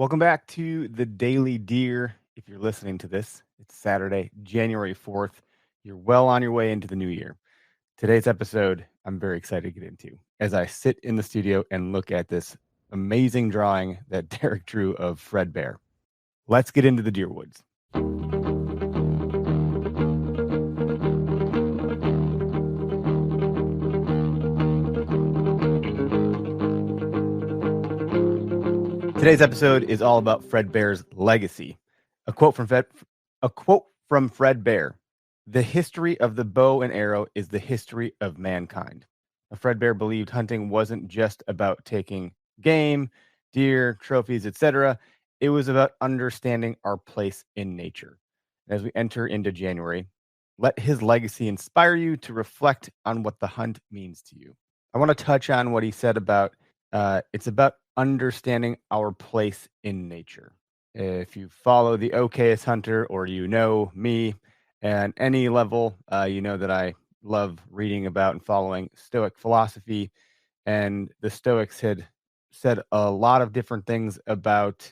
Welcome back to the Daily Deer. If you're listening to this, it's Saturday, January 4th. You're well on your way into the new year. Today's episode, I'm very excited to get into as I sit in the studio and look at this amazing drawing that Derek drew of Fred Bear. Let's get into the deer woods. Today's episode is all about Fred Bear's legacy. A quote from Fred Bear: "The history of the bow and arrow is the history of mankind." Fred Bear believed hunting wasn't just about taking game, deer, trophies, etc. It was about understanding our place in nature. As we enter into January, let his legacy inspire you to reflect on what the hunt means to you. I want to touch on what he said about it's about understanding our place in nature. If you follow the okayest hunter or you know me at any level, you know that I love reading about and following Stoic philosophy. And the Stoics had said a lot of different things about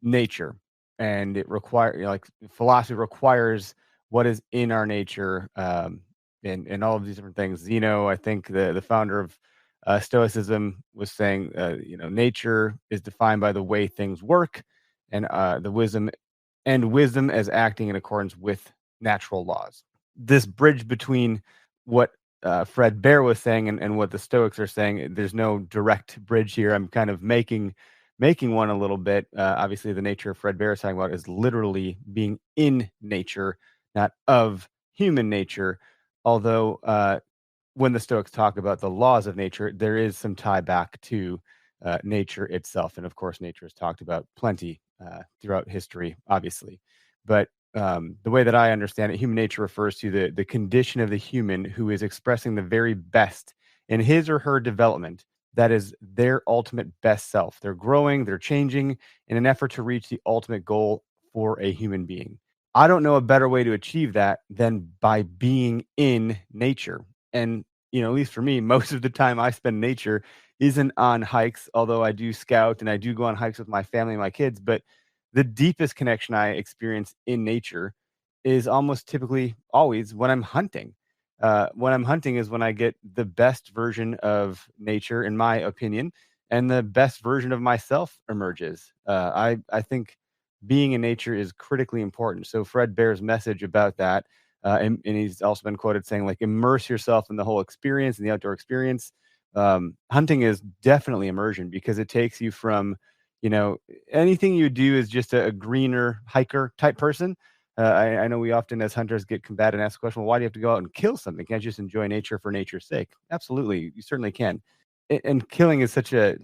nature. And it like philosophy requires what is in our nature, and all of these different things. Zeno, I think the founder of Stoicism, was saying, nature is defined by the way things work, and wisdom as acting in accordance with natural laws. This bridge between what Fred Bear was saying and what the Stoics are saying, there's no direct bridge here. I'm kind of making one a little bit. Obviously, the nature Fred Bear is talking about is literally being in nature, not of human nature. Although when the Stoics talk about the laws of nature, there is some tie back to nature itself. And of course, nature is talked about plenty throughout history, obviously. But the way that I understand it, human nature refers to the condition of the human who is expressing the very best in his or her development. That is their ultimate best self. They're growing, they're changing in an effort to reach the ultimate goal for a human being. I don't know a better way to achieve that than by being in nature. And, at least for me, most of the time I spend in nature isn't on hikes, although I do scout and I do go on hikes with my family and my kids. But the deepest connection I experience in nature is almost typically always when I'm hunting. When I'm hunting is when I get the best version of nature, in my opinion, and the best version of myself emerges. I think being in nature is critically important. So Fred Bear's message about that, and he's also been quoted saying, like, immerse yourself in the whole experience, in the outdoor experience. Hunting is definitely immersion because it takes you from, anything you do is just a greener hiker type person. I know we often as hunters get combated and ask the question, well, why do you have to go out and kill something? Can't you just enjoy nature for nature's sake? Absolutely. You certainly can. And killing is such a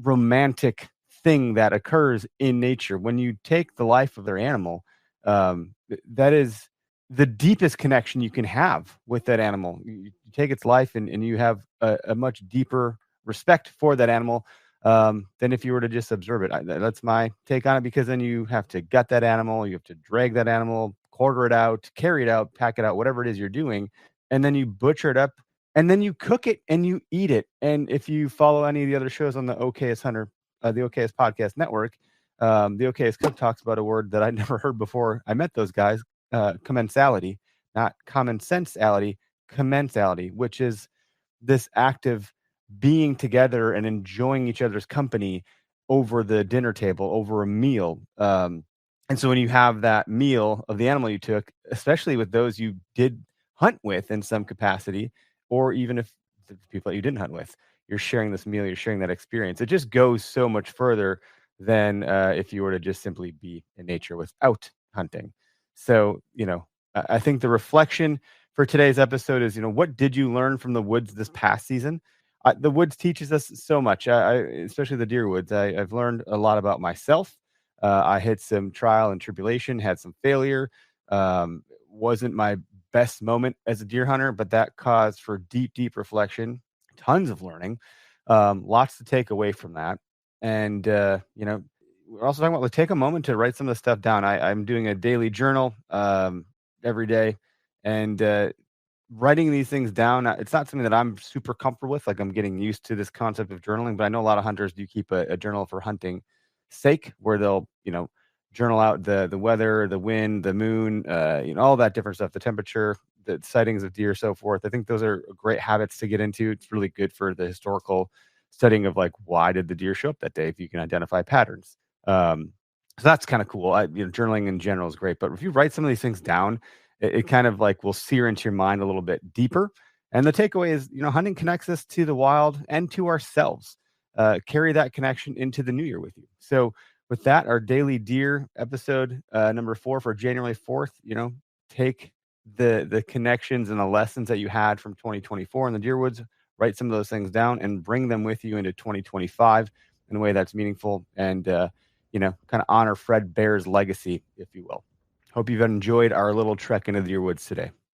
romantic thing that occurs in nature. When you take the life of their animal, that is the deepest connection you can have with that animal. You take its life and you have a much deeper respect for that animal than if you were to just observe it. That's my take on it, because then you have to gut that animal, you have to drag that animal, quarter it out, carry it out, pack it out, whatever it is you're doing, and then you butcher it up, and then you cook it and you eat it. And if you follow any of the other shows on the Okayest Hunter, the Okayest Podcast Network, the Okayest Cook talks about a word that I'd never heard before I met those guys, commensality, not common senseality, commensality, which is this act of being together and enjoying each other's company over the dinner table, over a meal. And so when you have that meal of the animal you took, especially with those you did hunt with in some capacity, or even if the people that you didn't hunt with, you're sharing this meal, you're sharing that experience. It just goes so much further than if you were to just simply be in nature without hunting. So, I think the reflection for today's episode is, what did you learn from the woods this past season? The woods teaches us so much, especially the deer woods. I've learned a lot about myself. I hit some trial and tribulation, had some failure. Wasn't my best moment as a deer hunter, but that caused for deep, deep reflection, tons of learning, lots to take away from that. And, we're also talking about, take a moment to write some of the stuff down. I'm doing a daily journal every day, and writing these things down, it's not something that I'm super comfortable with. Like, I'm getting used to this concept of journaling, but I know a lot of hunters do keep a journal for hunting. sake, where they'll, journal out the weather, the wind, the moon, all that different stuff, the temperature, the sightings of deer, so forth. I think those are great habits to get into. It's really good for the historical studying of like, why did the deer show up that day if you can identify patterns. So that's kind of cool. Journaling in general is great, but if you write some of these things down, it kind of like will sear into your mind a little bit deeper. And the takeaway is, hunting connects us to the wild and to ourselves. Carry that connection into the new year with you. So with that, our daily deer episode, number 4 for January 4th, take the connections and the lessons that you had from 2024 in the deer woods, write some of those things down and bring them with you into 2025 in a way that's meaningful and, kind of honor Fred Bear's legacy, if you will. Hope you've enjoyed our little trek into the deer woods today.